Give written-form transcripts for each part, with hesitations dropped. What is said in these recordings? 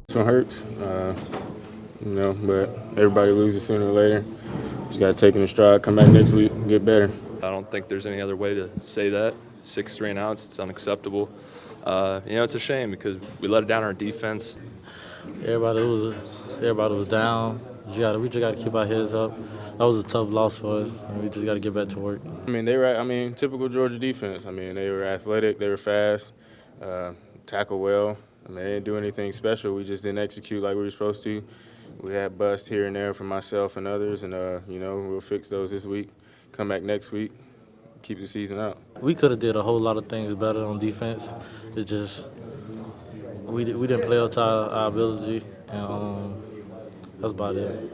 This one hurts, but everybody loses sooner or later. Just got to take it in stride, come back next week, and get better. I don't think there's any other way to say that. 6 3-and-outs, it's unacceptable. It's a shame because we let it down our defense. Everybody was down. We just got to keep our heads up. That was a tough loss for us, and we just got to get back to work. Typical Georgia defense. They were athletic, they were fast, tackle well. They didn't do anything special. We just didn't execute like we were supposed to. We had busts here and there from myself and others, and we'll fix those this week. Come back next week, keep the season out. We could have did a whole lot of things better on defense. It's just we didn't play up to our ability, and that's about it.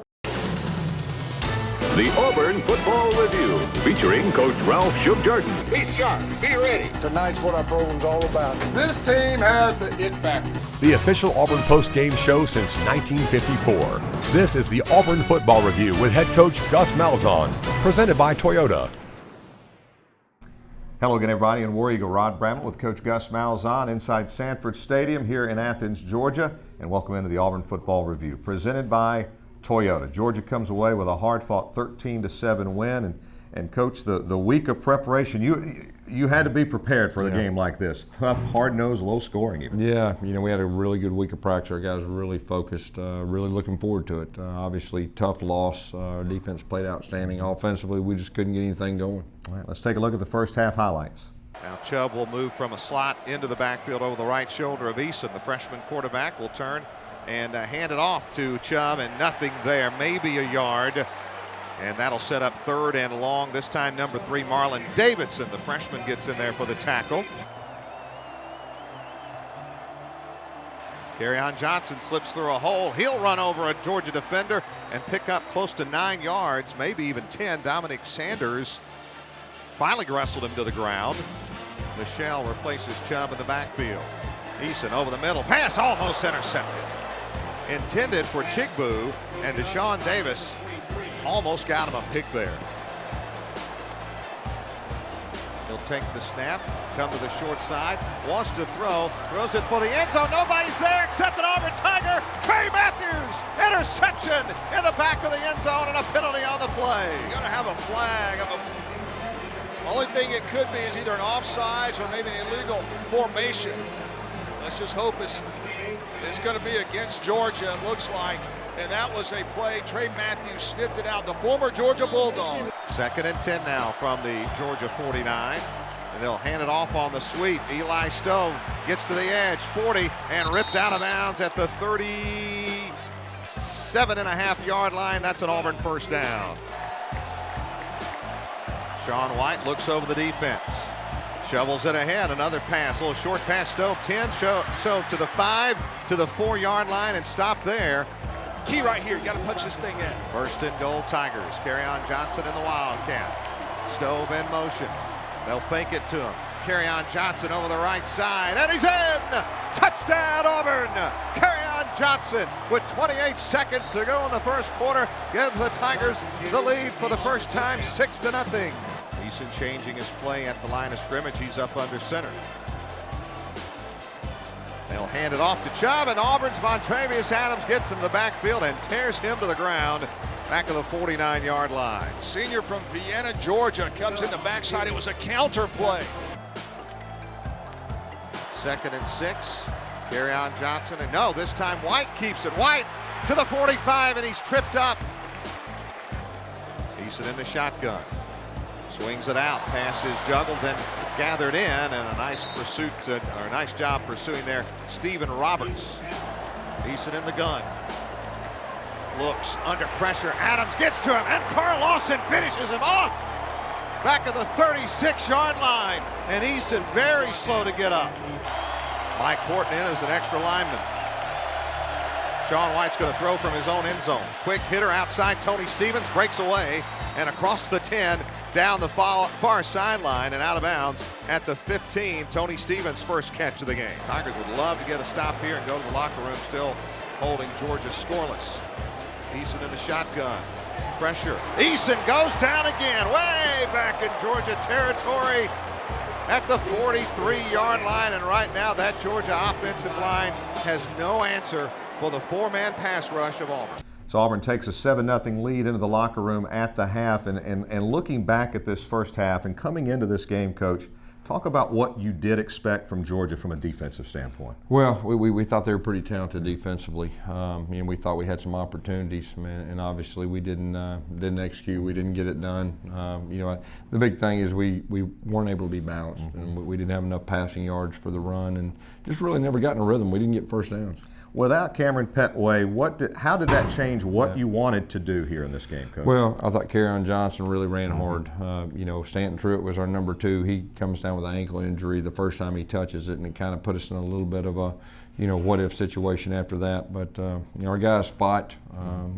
The Auburn Football Review, featuring Coach Ralph Shub-Jordan. Be sharp, be ready. Tonight's what our program's all about. This team has the it factor. The official Auburn post-game show since 1954. This is the Auburn Football Review with head coach Gus Malzahn, presented by Toyota. Hello again, everybody, and War Eagle Rod Bramlett with Coach Gus Malzahn inside Sanford Stadium here in Athens, Georgia, and welcome into the Auburn Football Review, presented by Toyota. Georgia comes away with a hard-fought 13-7 win, and Coach, the week of preparation, you had to be prepared for the game like this. Tough, hard-nosed, low-scoring even. Yeah, we had a really good week of practice. Our guys were really focused, really looking forward to it. Obviously, tough loss. Our defense played outstanding. Offensively, we just couldn't get anything going. All right, let's take a look at the first half highlights. Now Chubb will move from a slot into the backfield over the right shoulder of Eason. The freshman quarterback will turn and hand it off to Chubb, and nothing there, maybe a yard. And that'll set up 3rd and long. This time number 3, Marlon Davidson, the freshman, gets in there for the tackle. Kerryon Johnson slips through a hole. He'll run over a Georgia defender and pick up close to 9 yards, maybe even 10. Dominic Sanders finally wrestled him to the ground. Michelle replaces Chubb in the backfield. Eason over the middle. Pass almost intercepted. Intended for Chigbu, and Deshaun Davis almost got him a pick there. He'll take the snap, come to the short side, wants to throw, throws it for the end zone. Nobody's there except an Auburn Tiger. Trey Matthews, interception in the back of the end zone, and a penalty on the play. You're going to have a flag. The only thing it could be is either an offsides or maybe an illegal formation. Let's just hope it's going to be against Georgia, it looks like. And that was a play. Trey Matthews snipped it out, the former Georgia Bulldog. 2nd and 10 now from the Georgia 49. And they'll hand it off on the sweep. Eli Stowe gets to the edge, 40, and ripped out of bounds at the 37.5-yard line. That's an Auburn first down. Sean White looks over the defense. Shovels it ahead, another pass, a little short pass, Stowe, 10, Stowe to the 5, to the 4-yard line, and stop there. Key right here, you got to punch this thing in. First and goal, Tigers. Kerryon Johnson in the Wildcat. Stowe in motion. They'll fake it to him. Kerryon Johnson over the right side, and he's in! Touchdown, Auburn! Kerryon Johnson with 28 seconds to go in the first quarter gives the Tigers the lead for the first time, 6-0. Eason changing his play at the line of scrimmage. He's up under center. They'll hand it off to Chubb, and Auburn's Montravius Adams gets him to the backfield and tears him to the ground back of the 49-yard line. Senior from Vienna, Georgia, comes in the backside. It was a counter play. 2nd and 6. Kerryon Johnson, and no, this time White keeps it. White to the 45, and he's tripped up. Eason in the shotgun. Swings it out, pass is juggled, then gathered in, and a nice pursuit, or a nice job pursuing there, Stephen Roberts. Eason in the gun. Looks under pressure, Adams gets to him, and Carl Lawson finishes him off. Back of the 36-yard line, and Eason very slow to get up. Mike Horton in as an extra lineman. Sean White's going to throw from his own end zone. Quick hitter outside, Tony Stevens breaks away, and across the 10, down the far sideline and out of bounds at the 15. Tony Stevens' first catch of the game. Tigers would love to get a stop here and go to the locker room, still holding Georgia scoreless. Eason in the shotgun. Pressure. Eason goes down again, way back in Georgia territory at the 43-yard line. And right now that Georgia offensive line has no answer for the four-man pass rush of Auburn. So Auburn takes a 7-0 lead into the locker room at the half. And looking back at this first half and coming into this game, Coach, talk about what you did expect from Georgia from a defensive standpoint. Well, we thought they were pretty talented defensively. We thought we had some opportunities, and obviously we didn't execute. We didn't get it done. The big thing is we weren't able to be balanced, and we didn't have enough passing yards for the run, and just really never got in a rhythm. We didn't get first downs. Without Cameron Petway, how did that change what you wanted to do here in this game, Coach? Well, I thought Kerryon Johnson really ran hard. Stanton Truitt was our number 2. He comes down with an ankle injury the first time he touches it, and it kind of put us in a little bit of a, what-if situation after that. But our guys fought.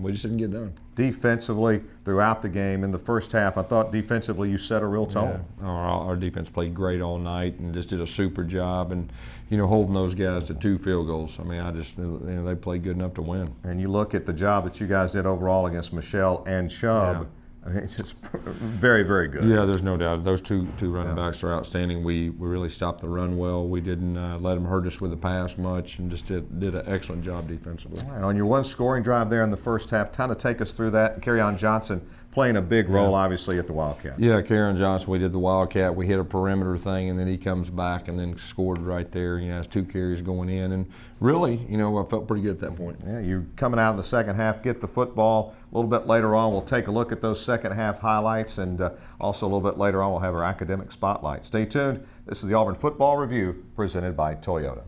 We just didn't get done. Defensively, throughout the game, in the first half, I thought defensively you set a real tone. Yeah. Our defense played great all night and just did a super job, and holding those guys to 2 field goals. I mean, they played good enough to win. And you look at the job that you guys did overall against Michelle and Chubb. Yeah. I mean, it's just very, very good. Yeah, there's no doubt. Those two running backs are outstanding. We really stopped the run well. We didn't let them hurt us with the pass much, and just did an excellent job defensively. All right, on your one scoring drive there in the first half, kind of take us through that. And Kerryon Johnson playing a big role, obviously, at the Wildcat. Yeah, Kerryon Johnson, we did the Wildcat. We hit a perimeter thing, and then he comes back and then scored right there. Has 2 carries going in, and really, I felt pretty good at that point. Yeah, you coming out in the second half, get the football. A little bit later on, we'll take a look at those second half highlights, and also a little bit later on, we'll have our academic spotlight. Stay tuned. This is the Auburn Football Review presented by Toyota.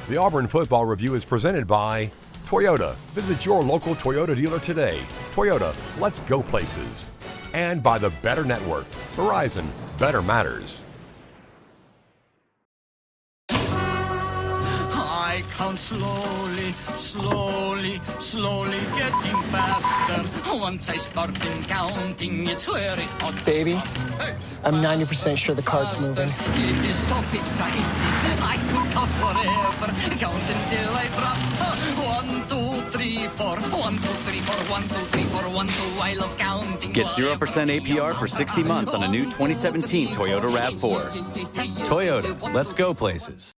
The Auburn Football Review is presented by Toyota. Visit your local Toyota dealer today. Toyota, let's go places. And by the Better Network. Verizon, better matters. I count slowly, getting faster. Once I start counting, it's where it ought to Baby, stop. Hey. I'm 90% sure the cart's moving. It is so exciting. I could count forever, count until I drop. 1, 2, 3, 4. 1, 2, 3, 4. 1, 2, 3, 4. 1, 2. I love counting. Get 0% APR for 60 months on a new 2017 Toyota RAV4. Toyota, let's go places.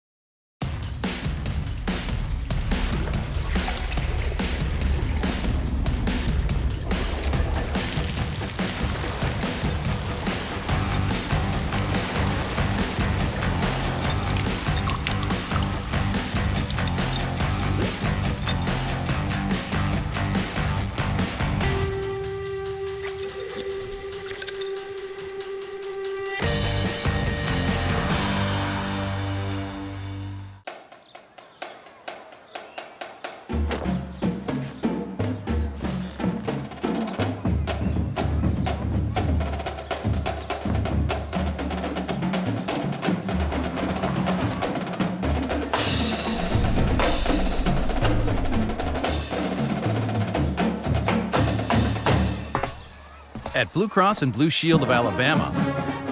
At Blue Cross and Blue Shield of Alabama,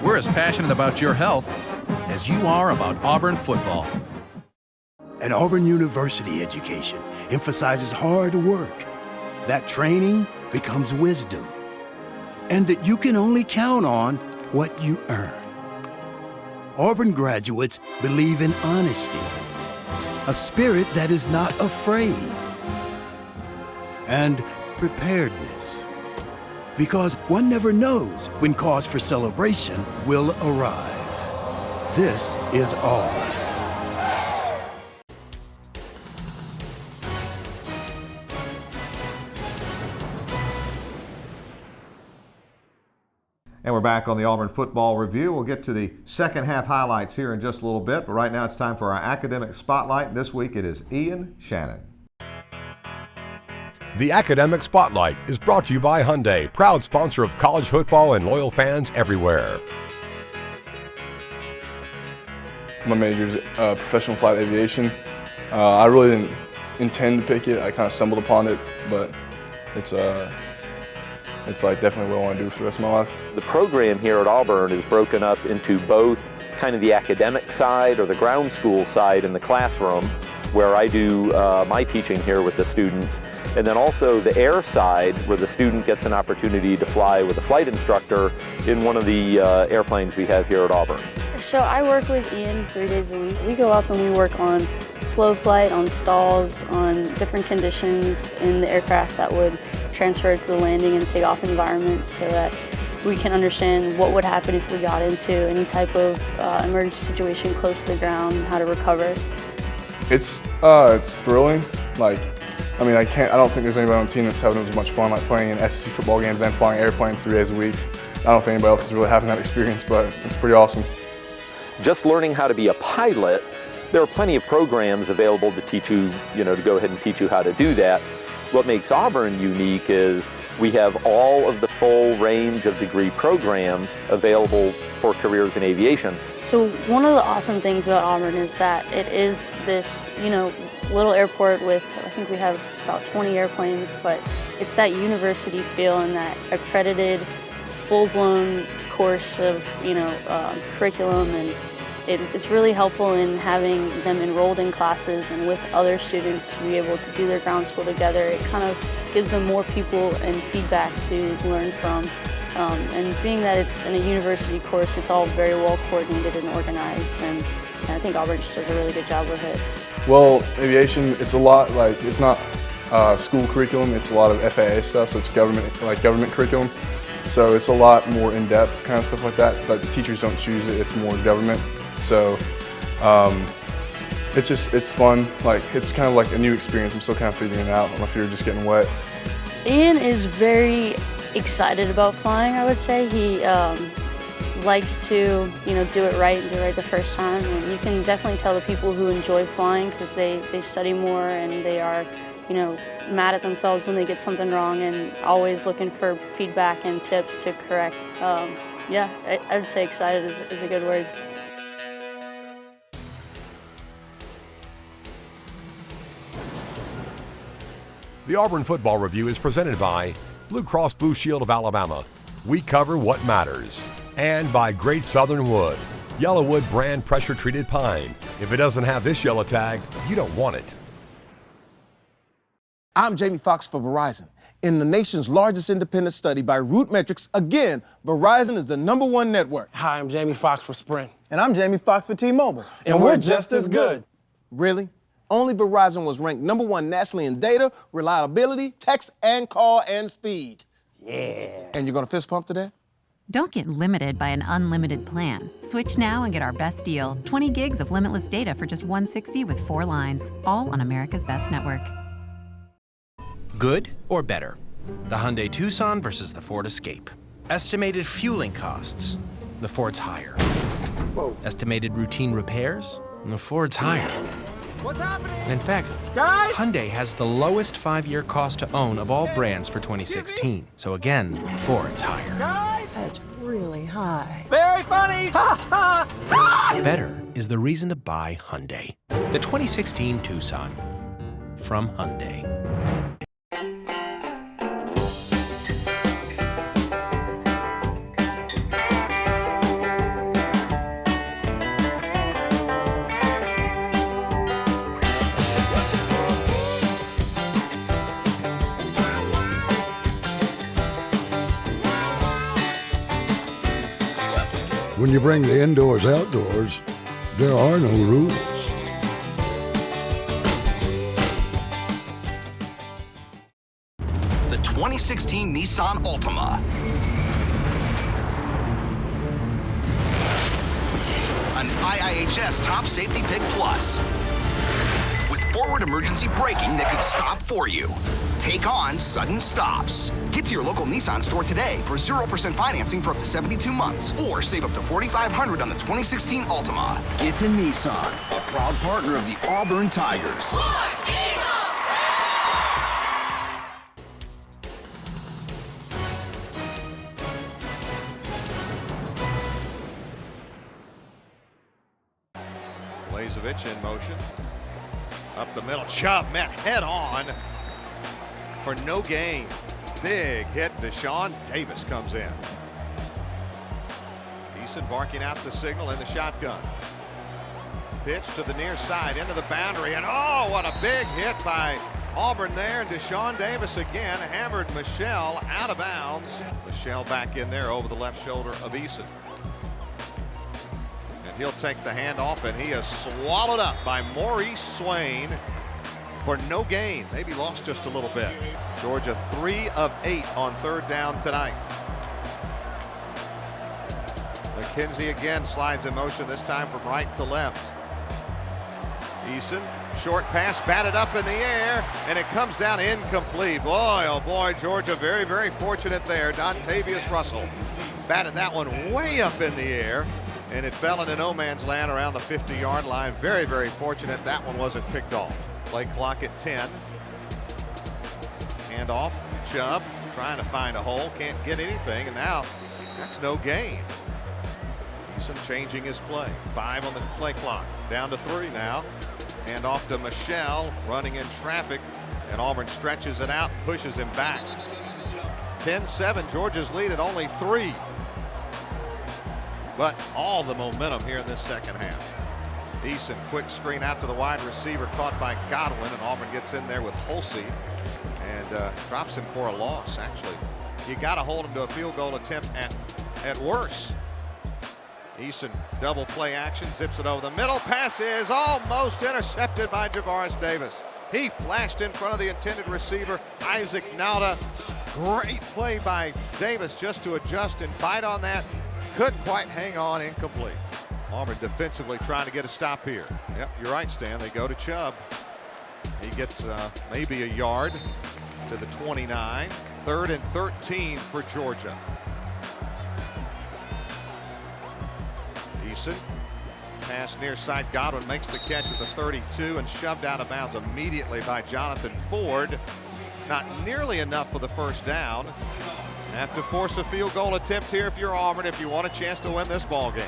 we're as passionate about your health as you are about Auburn football. An Auburn University education emphasizes hard work, that training becomes wisdom, and that you can only count on what you earn. Auburn graduates believe in honesty, a spirit that is not afraid, and preparedness. Because one never knows when cause for celebration will arrive. This is Auburn. And we're back on the Auburn Football Review. We'll get to the second half highlights here in just a little bit, but right now it's time for our academic spotlight. This week it is Ian Shannon. The Academic Spotlight is brought to you by Hyundai, proud sponsor of college football and loyal fans everywhere. My major is professional flight aviation. I really didn't intend to pick it. I kind of stumbled upon it, but it's like definitely what I want to do for the rest of my life. The program here at Auburn is broken up into both kind of the academic side or the ground school side in the classroom, where I do my teaching here with the students, and then also the air side where the student gets an opportunity to fly with a flight instructor in one of the airplanes we have here at Auburn. So I work with Ian 3 days a week. We go up and we work on slow flight, on stalls, on different conditions in the aircraft that would transfer to the landing and takeoff environments so that we can understand what would happen if we got into any type of emergency situation close to the ground and how to recover. It's thrilling. Like, I mean, I don't think there's anybody on the team that's having as much fun like playing in SEC football games and flying airplanes 3 days a week. I don't think anybody else is really having that experience, but it's pretty awesome. Just learning how to be a pilot, there are plenty of programs available to teach you, to go ahead and teach you how to do that. What makes Auburn unique is we have all of the full range of degree programs available for careers in aviation. So one of the awesome things about Auburn is that it is this, little airport with, I think we have about 20 airplanes, but it's that university feel and that accredited, full-blown course of, curriculum, and it's really helpful in having them enrolled in classes and with other students to be able to do their ground school together. It kind of gives them more people and feedback to learn from. And being that it's in a university course, it's all very well coordinated and organized, and I think Auburn just does a really good job with it. Well, aviation, it's a lot it's not school curriculum, it's a lot of FAA stuff, so it's government curriculum. So it's a lot more in-depth kind of stuff like that, but the teachers don't choose it, it's more government. So it's fun. Like, it's kind of like a new experience. I'm still kind of figuring it out. My feet are just getting wet. Ian is very excited about flying, I would say. He likes to, do it right and do it right the first time. And you can definitely tell the people who enjoy flying because they study more and they are, mad at themselves when they get something wrong and always looking for feedback and tips to correct. Yeah, I would say excited is a good word. The Auburn Football Review is presented by Blue Cross Blue Shield of Alabama. We cover what matters. And by Great Southern Wood, Yellowwood brand pressure-treated pine. If it doesn't have this yellow tag, you don't want it. I'm Jamie Foxx for Verizon. In the nation's largest independent study by Root Metrics, again, Verizon is the #1 network. Hi, I'm Jamie Foxx for Sprint. And I'm Jamie Foxx for T-Mobile. And we're just as good. Really? Only Verizon was ranked #1 nationally in data, reliability, text and call, and speed. Yeah. And you're gonna fist pump to that? Don't get limited by an unlimited plan. Switch now and get our best deal. 20 gigs of limitless data for just $160 with 4 lines. All on America's best network. Good or better? The Hyundai Tucson versus the Ford Escape. Estimated fueling costs? The Ford's higher. Whoa. Estimated routine repairs? The Ford's higher. What's happening? In fact, guys, Hyundai has the lowest 5-year cost to own of all brands for 2016. So again, Ford's higher. Guys, that's really high. Very funny! Better is the reason to buy Hyundai. The 2016 Tucson from Hyundai. When you bring the indoors outdoors, there are no rules. The 2016 Nissan Altima. An IIHS Top Safety Pick Plus. With forward emergency braking that could stop for you. Take on sudden stops. Get to your local Nissan store today for 0% financing for up to 72 months, or save up to $4,500 on the 2016 Altima. Get to Nissan, a proud partner of the Auburn Tigers. Blazevich in motion. Up the middle, Chubb met head on for no gain. Big hit. Deshaun Davis comes in. Eason barking out the signal in the shotgun. Pitch to the near side into the boundary, and oh, what a big hit by Auburn there. And Deshaun Davis again hammered Michelle out of bounds. Michelle back in there over the left shoulder of Eason. And he'll take the handoff, and he is swallowed up by Maurice Swain for no gain. Maybe lost just a little bit. Georgia 3 of 8 on 3rd down tonight. McKenzie again slides in motion, this time from right to left. Eason, short pass batted up in the air, and it comes down incomplete. Boy, oh boy, Georgia very, very fortunate there. Dontavius Russell batted that one way up in the air, and it fell into no man's land around the 50-yard line. Very, very fortunate that one wasn't picked off. Play clock at 10. Handoff, Chubb trying to find a hole, can't get anything, and now that's no gain. Eason changing his play. 5 on the play clock, down to 3 now. Hand off to Michelle, running in traffic, and Auburn stretches it out and pushes him back. 10-7, Georgia's lead at only 3. But all the momentum here in this second half. Eason, quick screen out to the wide receiver, caught by Godwin, and Auburn gets in there with Hulsey and drops him for a loss. Actually, you got to hold him to a field goal attempt at worst. Eason, double play action, zips it over the middle. Pass is almost intercepted by Javaris Davis. He flashed in front of the intended receiver, Isaac Nauta. Great play by Davis just to adjust and bite on that. Couldn't quite hang on, incomplete. Auburn defensively trying to get a stop here. Yep, you're right, Stan. They go to Chubb. He gets maybe a yard to the 29. 3rd and 13 for Georgia. Eason, pass near side. Godwin makes the catch at the 32 and shoved out of bounds immediately by Jonathan Ford. Not nearly enough for the first down. Have to force a field goal attempt here if you're Auburn, if you want a chance to win this ball game.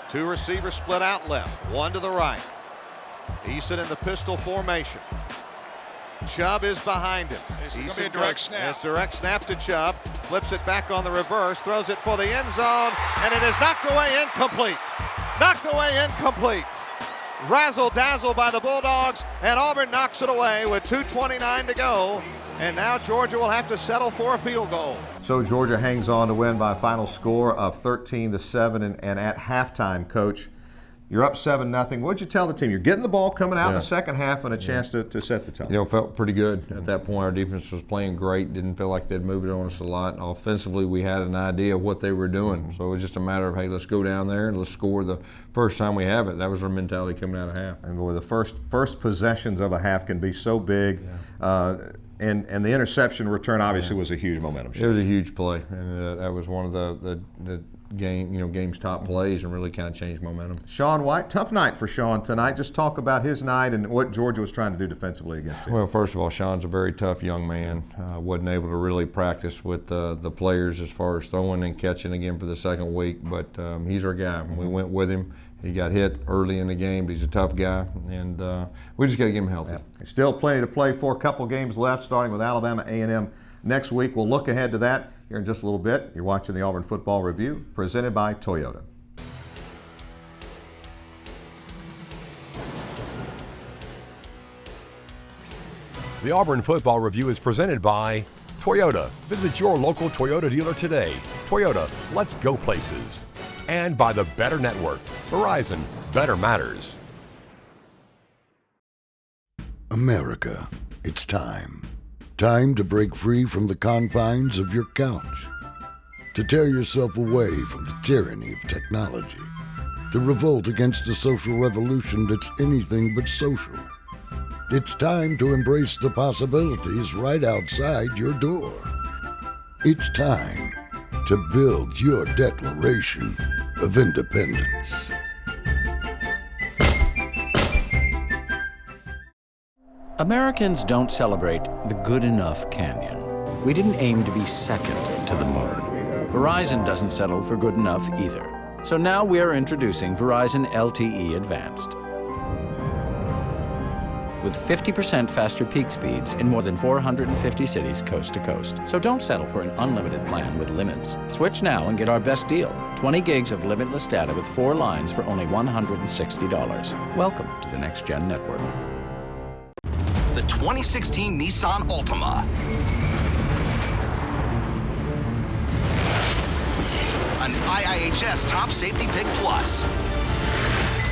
2 receivers split out left, 1 to the right. Eason in the pistol formation. Chubb is behind him. It's going to be a direct snap. It's direct snap to Chubb. Flips it back on the reverse, throws it for the end zone, and it is knocked away incomplete. Knocked away incomplete. Razzle-dazzle by the Bulldogs, and Auburn knocks it away with 2:29 to go. And now Georgia will have to settle for a field goal. So Georgia hangs on to win by a final score of 13-7, and at halftime, Coach, you're up 7-0. What'd you tell the team? You're getting the ball coming out in the second half and a chance to set the tone. You know, felt pretty good at that point. Our defense was playing great. Didn't feel like they'd moved it on us a lot. Offensively, we had an idea of what they were doing. So it was just a matter of, hey, let's go down there and let's score the first time we have it. That was our mentality coming out of half. And boy, the first possessions of a half can be so big. And the interception return obviously was a huge momentum shift. It was a huge play, and that was one of the game's top plays, and really kind of changed momentum. Sean White, tough night for Sean tonight. Just talk about his night and what Georgia was trying to do defensively against him. Well, first of all, Sean's a very tough young man. Wasn't able to really practice with the players as far as throwing and catching again for the second week, but he's our guy. We went with him. He got hit early in the game, but he's a tough guy, and we just got to get him healthy. Yeah. Still plenty to play for. A couple games left, starting with Alabama A&M next week. We'll look ahead to that here in just a little bit. You're watching the Auburn Football Review, presented by Toyota. The Auburn Football Review is presented by Toyota. Visit your local Toyota dealer today. Toyota, let's go places. And by the Better Network. Verizon, better matters. America, it's time. Time to break free from the confines of your couch. To tear yourself away from the tyranny of technology. To revolt against a social revolution that's anything but social. It's time to embrace the possibilities right outside your door. It's time to build your Declaration of Independence. Americans don't celebrate the good enough canyon. We didn't aim to be second to the moon. Verizon doesn't settle for good enough either. So now we are introducing Verizon LTE Advanced. With 50% faster peak speeds in more than 450 cities coast to coast. So don't settle for an unlimited plan with limits. Switch now and get our best deal. 20 gigs of limitless data with 4 lines for only $160. Welcome to the Next Gen Network. The 2016 Nissan Altima. An IIHS Top Safety Pick Plus.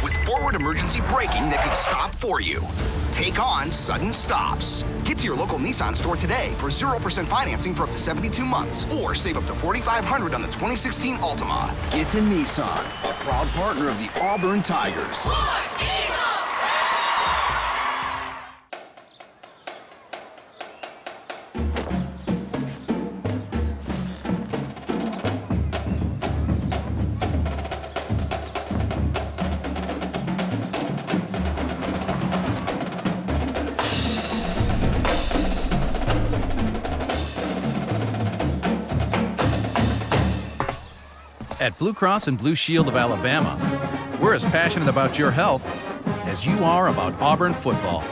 With forward emergency braking that could stop for you. Take on sudden stops. Get to your local Nissan store today for 0% financing for up to 72 months, or save up to $4,500 on the 2016 Altima. Get to Nissan, a proud partner of the Auburn Tigers. At Blue Cross and Blue Shield of Alabama, we're as passionate about your health as you are about Auburn football.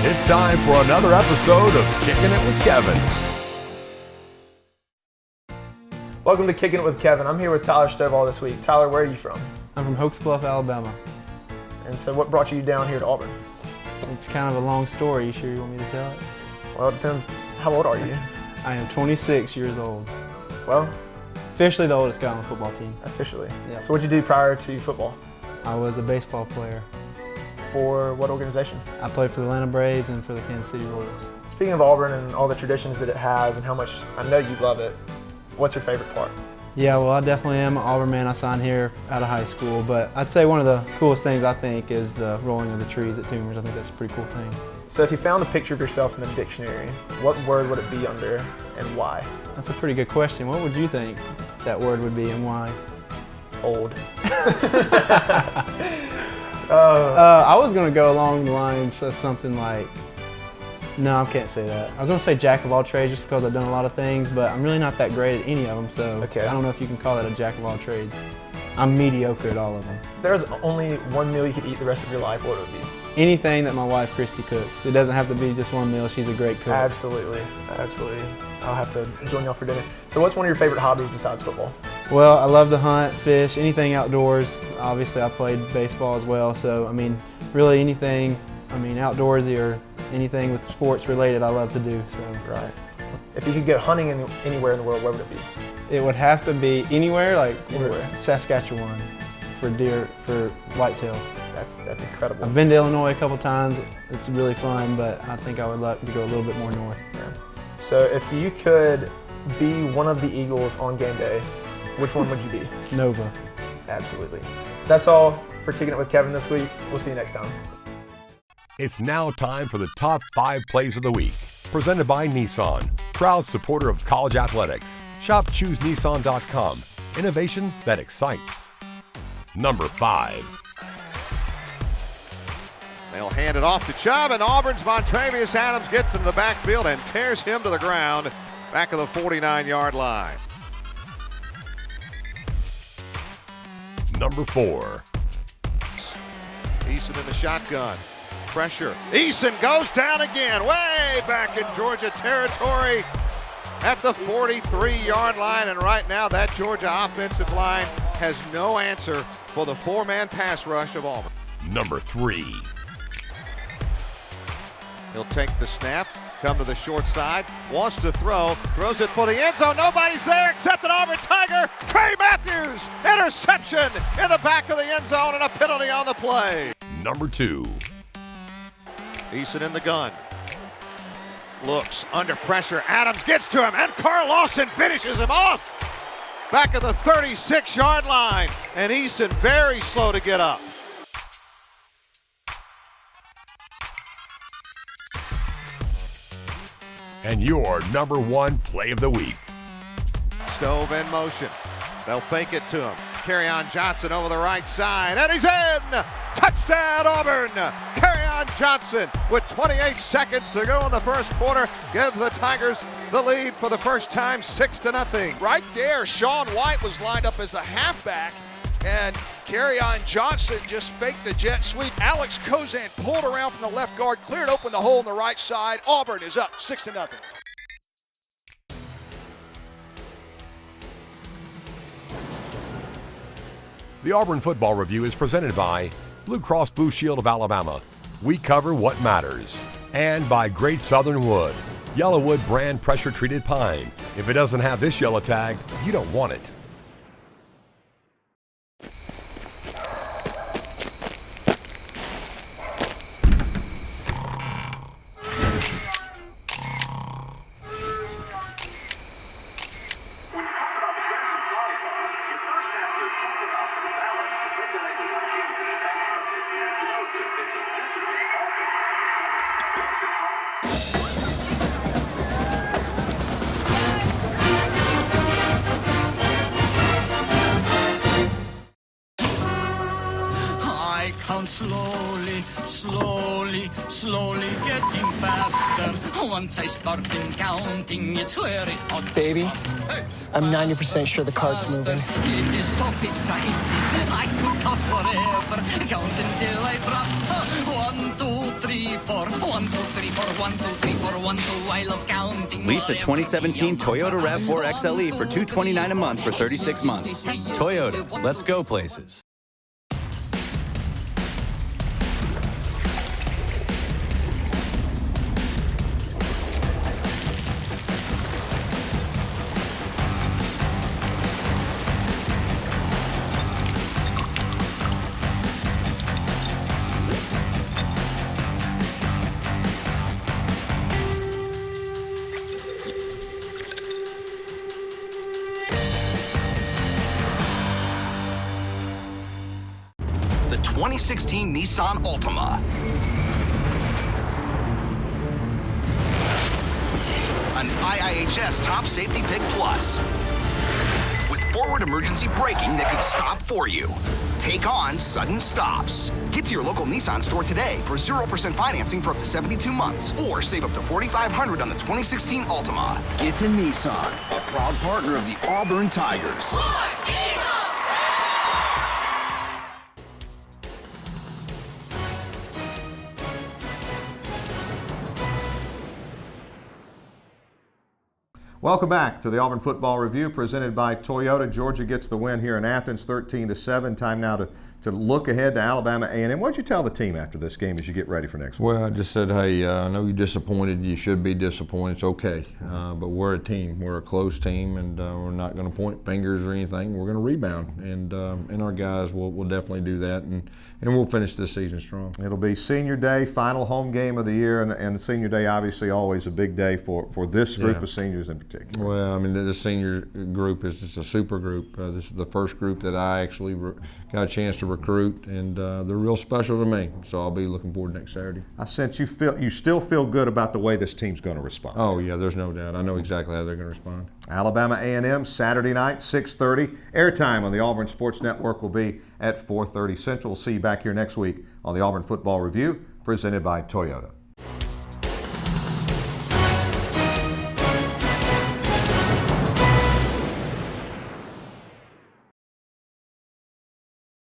It's time for another episode of Kicking It with Kevin. Welcome to Kicking It with Kevin. I'm here with Tyler Stovall this week. Tyler, where are you from? I'm from Hoax Bluff, Alabama. And so what brought you down here to Auburn? It's kind of a long story. You sure you want me to tell it? Well, it depends. How old are you? I am 26 years old. Well, officially the oldest guy on the football team. Officially? Yeah. So what'd you do prior to football? I was a baseball player. For what organization? I played for the Atlanta Braves and for the Kansas City Royals. Speaking of Auburn and all the traditions that it has and how much I know you love it, what's your favorite part? Yeah, well, I definitely am an Auburn man. I signed here out of high school, but I'd say one of the coolest things I think is the rolling of the trees at Toomers. I think that's a pretty cool thing. So if you found a picture of yourself in a dictionary, what word would it be under and why? That's a pretty good question. What would you think that word would be and why? Old. I was going to go along the lines of something like, no, I can't say that. I was going to say jack of all trades just because I've done a lot of things, but I'm really not that great at any of them, so I don't know if you can call that a jack of all trades. I'm mediocre at all of them. If there's only one meal you could eat the rest of your life, what would it be? Anything that my wife, Christy, cooks. It doesn't have to be just one meal. She's a great cook. Absolutely, absolutely. I'll have to join y'all for dinner. So what's one of your favorite hobbies besides football? Well, I love to hunt, fish, anything outdoors. Obviously, I played baseball as well, so I mean, really anything, outdoorsy or anything with sports related, I love to do. So. Right. If you could go hunting anywhere in the world, where would it be? It would have to be anywhere, like anywhere. Saskatchewan, for deer, for whitetail. That's incredible. I've been to Illinois a couple times. It's really fun, but I think I would like to go a little bit more north. Yeah. So if you could be one of the Eagles on game day, which one would you be? Nova. Absolutely. That's all for Kicking It with Kevin this week. We'll see you next time. It's now time for the top 5 plays of the week. Presented by Nissan, proud supporter of college athletics. Shop ChooseNissan.com. Innovation that excites. Number 5. They'll hand it off to Chubb, and Auburn's Montravius Adams gets into the backfield and tears him to the ground back of the 49-yard line. Number 4. Eason in the shotgun. Pressure. Eason goes down again, way back in Georgia territory at the 43-yard line. And right now, that Georgia offensive line has no answer for the 4-man pass rush of Auburn. Number 3. He'll take the snap, come to the short side, wants to throw, throws it for the end zone. Nobody's there except an Auburn Tiger. Trey Matthews, interception in the back of the end zone and a penalty on the play. Number 2. Eason in the gun. Looks under pressure. Adams gets to him, and Carl Lawson finishes him off. Back of the 36-yard line, and Eason very slow to get up. And your number 1 play of the week. Stove in motion. They'll fake it to him. Kerryon Johnson over the right side, and he's in! Touchdown, Auburn! Kerryon Johnson with 28 seconds to go in the first quarter gives the Tigers the lead for the first time, 6-0. Right there, Sean White was lined up as the halfback, and Kerryon Johnson just faked the jet sweep. Alex Kozan pulled around from the left guard, cleared open the hole on the right side. Auburn is up 6-0. The Auburn Football Review is presented by Blue Cross Blue Shield of Alabama. We cover what matters. And by Great Southern Wood, Yellowwood brand pressure-treated pine. If it doesn't have this yellow tag, you don't want it. Slowly, slowly, slowly getting faster. Once I start counting, it's very hot. Baby, I'm 90% sure the cart's moving. It is so exciting. I could count forever. Count until I drop. 1, 2, 3, 4. 1, 2, 3, 4. 1, 2, 3, 4. 1, 2. I love counting. Lease a 2017 Toyota RAV4 XLE for $229 a month for 36 months. Toyota, let's go places. The 2016 Nissan Altima. An IIHS Top Safety Pick Plus. With forward emergency braking that could stop for you. Take on sudden stops. Get to your local Nissan store today for 0% financing for up to 72 months. Or save up to $4,500 on the 2016 Altima. It's a Nissan, a proud partner of the Auburn Tigers. Welcome back to the Auburn Football Review presented by Toyota. Georgia gets the win here in Athens, 13-7. Time now to look ahead to Alabama A&M. What did you tell the team after this game as you get ready for next week? Well, I just said, hey, I know you're disappointed. You should be disappointed. It's okay. But we're a team. We're a close team, and we're not going to point fingers or anything. We're going to rebound, and our guys will definitely do that, and we'll finish this season strong. It'll be Senior Day, final home game of the year, and Senior Day obviously always a big day for this group of seniors in particular. Well, I mean, the senior group is just a super group. This is the first group that I actually got a chance to recruit, and they're real special to me. So I'll be looking forward to next Saturday. I sense you still feel good about the way this team's going to respond. Oh yeah, there's no doubt. I know exactly how they're going to respond. Alabama A&M Saturday night, 6:30. Airtime on the Auburn Sports Network will be at 4:30 Central. We'll see you back here next week on the Auburn Football Review, presented by Toyota.